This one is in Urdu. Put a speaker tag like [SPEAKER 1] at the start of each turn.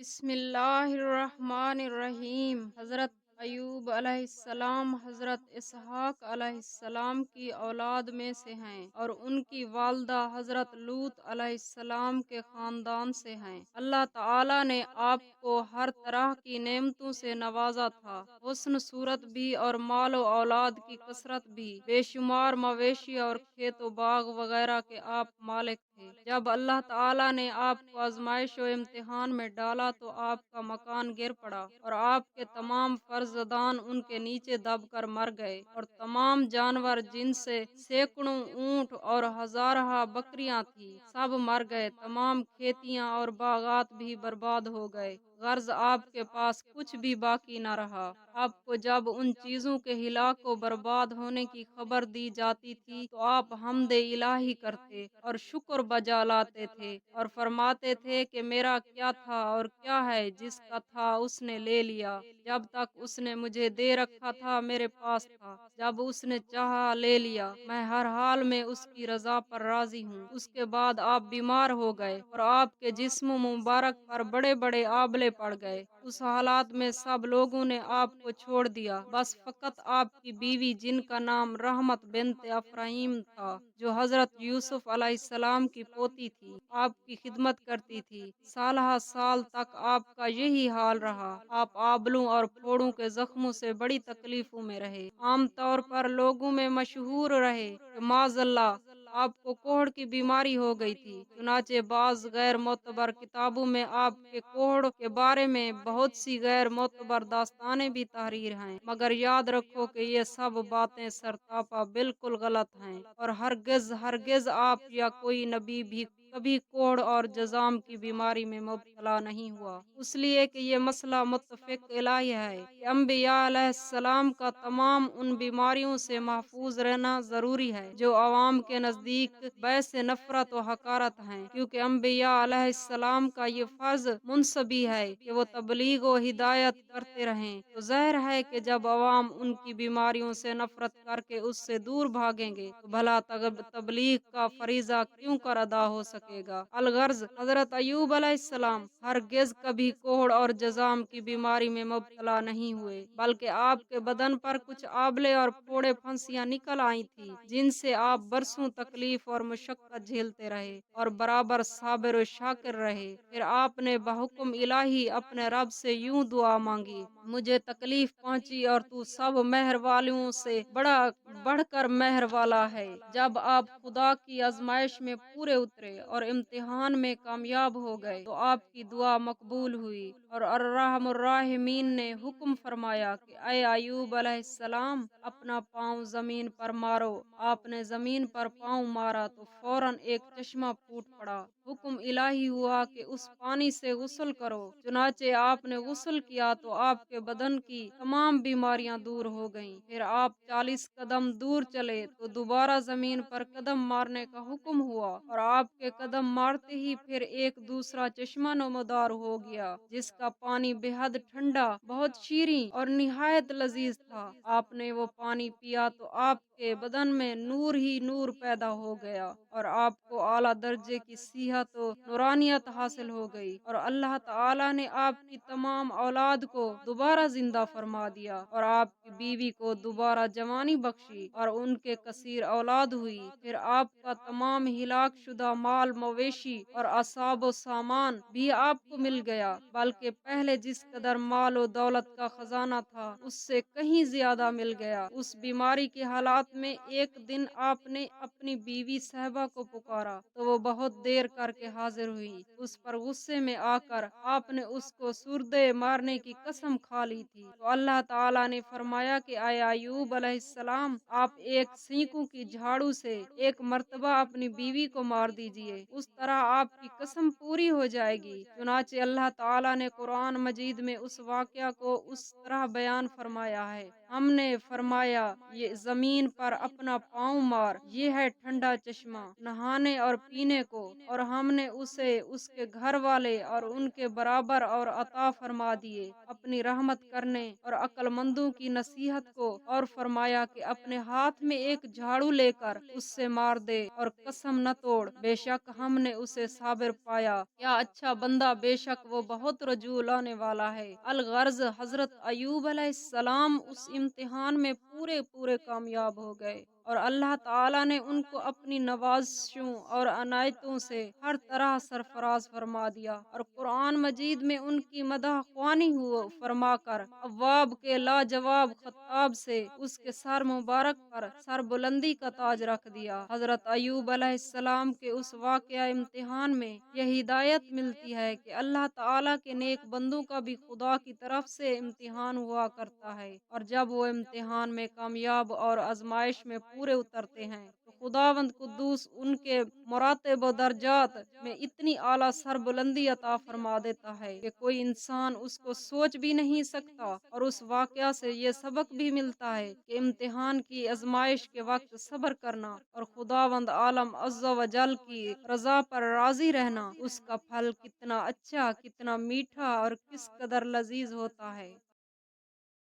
[SPEAKER 1] بسم اللہ الرحمن الرحیم۔ حضرت ایوب علیہ السلام حضرت اسحاق علیہ السلام کی اولاد میں سے ہیں اور ان کی والدہ حضرت لوط علیہ السلام کے خاندان سے ہیں۔ اللہ تعالی نے آپ کو ہر طرح کی نعمتوں سے نوازا تھا، حسن صورت بھی اور مال و اولاد کی کثرت بھی، بے شمار مویشی اور کھیت و باغ وغیرہ کے آپ مالک تھے۔ جب اللہ تعالی نے آپ کو آزمائش و امتحان میں ڈالا تو آپ کا مکان گر پڑا اور آپ کے تمام فرزندان ان کے نیچے دب کر مر گئے، اور تمام جانور جن سے سینکڑوں اونٹ اور ہزارہ بکریاں تھیں سب مر گئے، تمام کھیتیاں اور باغات بھی برباد ہو گئے، غرض آپ کے پاس کچھ بھی باقی نہ رہا۔ آپ کو جب ان چیزوں کے ہلاک و برباد ہونے کی خبر دی جاتی تھی تو آپ حمد الہی کرتے اور شکر بجا لاتے تھے اور فرماتے تھے کہ میرا کیا تھا اور کیا ہے، جس کا تھا اس نے لے لیا، جب تک اس نے مجھے دے رکھا تھا میرے پاس تھا، جب اس نے چاہا لے لیا، میں ہر حال میں اس کی رضا پر راضی ہوں۔ اس کے بعد آپ بیمار ہو گئے اور آپ کے جسم مبارک پر بڑے بڑے آبلے پڑ گئے۔ اس حالات میں سب لوگوں نے آپ کو چھوڑ دیا، بس فقط آپ کی بیوی جن کا نام رحمت بنت افراہیم تھا، جو حضرت یوسف علیہ السلام کی پوتی تھی، آپ کی خدمت کرتی تھی۔ سالہ سال تک آپ کا یہی حال رہا۔ آپ آبلوں اور پھوڑوں کے زخموں سے بڑی تکلیفوں میں رہے، عام طور پر لوگوں میں مشہور رہے کہ معاذ اللہ آپ کو کوڑ کی بیماری ہو گئی تھی۔ چنانچہ بعض غیر معتبر کتابوں میں آپ کے کوڑ کے بارے میں بہت سی غیر معتبر داستانیں بھی تحریر ہیں، مگر یاد رکھو کہ یہ سب باتیں سرتاپا بالکل غلط ہیں، اور ہرگز ہرگز آپ یا کوئی نبی بھی کبھی کوڑ اور جزام کی بیماری میں مبتلا نہیں ہوا، اس لیے کہ یہ مسئلہ متفق الہی ہے کہ انبیاء علیہ السلام کا تمام ان بیماریوں سے محفوظ رہنا ضروری ہے جو عوام کے نزدیک باعث نفرت و حقارت ہیں، کیونکہ انبیاء علیہ السلام کا یہ فرض منصبی ہے کہ وہ تبلیغ و ہدایت کرتے رہیں، تو ظاہر ہے کہ جب عوام ان کی بیماریوں سے نفرت کر کے اس سے دور بھاگیں گے تو بھلا تبلیغ کا فریضہ کیوں کر ادا ہو سکے گا۔ الغرض حضرت ایوب علیہ السلام ہرگز کبھی کوڑ اور جزام کی بیماری میں مبتلا نہیں ہوئے، بلکہ آپ کے بدن پر کچھ آبلے اور پھوڑے پھنسیاں نکل آئی تھی جن سے آپ برسوں تکلیف اور مشقت جھیلتے رہے اور برابر صابر و شاکر رہے۔ پھر آپ نے بحکم الہی اپنے رب سے یوں دعا مانگی، مجھے تکلیف پہنچی اور تو سب مہر والوں سے بڑھ کر مہر والا ہے۔ جب آپ خدا کی آزمائش میں پورے اترے اور امتحان میں کامیاب ہو گئے تو آپ کی دعا مقبول ہوئی، اور الرحم الراحمین نے حکم فرمایا کہ اے ایوب علیہ السلام اپنا پاؤں زمین پر مارو۔ آپ نے زمین پر پاؤں مارا تو فوراً ایک چشمہ پھوٹ پڑا۔ حکم الہی ہوا کہ اس پانی سے غسل کرو۔ چنانچہ آپ نے غسل کیا تو آپ کے بدن کی تمام بیماریاں دور ہو گئیں۔ پھر آپ 40 قدم دور چلے تو دوبارہ زمین پر قدم مارنے کا حکم ہوا، اور آپ کے قدم مارتے ہی پھر ایک دوسرا چشمہ نمودار ہو گیا جس کا پانی بے حد ٹھنڈا، بہت شیریں اور نہایت لذیذ تھا۔ آپ نے وہ پانی پیا تو آپ کے بدن میں نور ہی نور پیدا ہو گیا اور آپ کو اعلیٰ درجے کی صحت و نورانیت حاصل ہو گئی، اور اللہ تعالی نے آپ کی تمام اولاد کو دوبارہ زندہ فرما دیا، اور آپ کی بیوی کو دوبارہ جوانی بخشی اور ان کے کثیر اولاد ہوئی۔ پھر آپ کا تمام ہلاک شدہ مال مویشی اور اصحاب و سامان بھی آپ کو مل گیا، بلکہ پہلے جس قدر مال و دولت کا خزانہ تھا اس سے کہیں زیادہ مل گیا۔ اس بیماری کے حالات میں ایک دن آپ نے اپنی بیوی صاحبہ کو پکارا تو وہ بہت دیر کر کے حاضر ہوئی۔ اس پر غصے میں آ کر آپ نے اس کو سردے مارنے کی قسم کھا لی تھی، تو اللہ تعالیٰ نے فرمایا کہ اے ایوب علیہ السلام آپ ایک سینکوں کی جھاڑو سے ایک مرتبہ اپنی بیوی کو مار دیجئے، اس طرح آپ کی قسم پوری ہو جائے گی۔ چنانچہ اللہ تعالیٰ نے قرآن مجید میں اس واقعہ کو اس طرح بیان فرمایا ہے، ہم نے فرمایا یہ زمین پر اپنا پاؤں مار، یہ ہے ٹھنڈا چشمہ نہانے اور پینے کو، اور ہم نے اسے اس کے گھر والے اور ان کے برابر اور عطا فرما دیے اپنی رحمت کرنے اور عقل مندوں کی نصیحت کو، اور فرمایا کہ اپنے ہاتھ میں ایک جھاڑو لے کر اس سے مار دے اور قسم نہ توڑ، بے شک ہم نے اسے صابر پایا، کیا اچھا بندہ، بے شک وہ بہت رجوع لانے والا ہے۔ الغرض حضرت ایوب علیہ السلام اس امتحان میں پورے پورے کامیاب ہو گئے، اور اللہ تعالیٰ نے ان کو اپنی نوازشوں اور عنایتوں سے ہر طرح سرفراز فرما دیا، اور قرآن مجید میں ان کی مدح خوانی فرما کر اواب کے لاجواب خطاب سے اس کے سر مبارک پر سر بلندی کا تاج رکھ دیا۔ حضرت ایوب علیہ السلام کے اس واقعہ امتحان میں یہ ہدایت ملتی ہے کہ اللہ تعالیٰ کے نیک بندوں کا بھی خدا کی طرف سے امتحان ہوا کرتا ہے، اور جب وہ امتحان میں کامیاب اور آزمائش میں پورے اترتے ہیں تو خداوند قدوس ان کے مراتب و درجات میں اتنی اعلیٰ سربلندی عطا فرما دیتا ہے کہ کوئی انسان اس کو سوچ بھی نہیں سکتا۔ اور اس واقعہ سے یہ سبق بھی ملتا ہے کہ امتحان کی آزمائش کے وقت صبر کرنا اور خداوند عالم عز و جل کی رضا پر راضی رہنا، اس کا پھل کتنا اچھا، کتنا میٹھا اور کس قدر لذیذ ہوتا ہے۔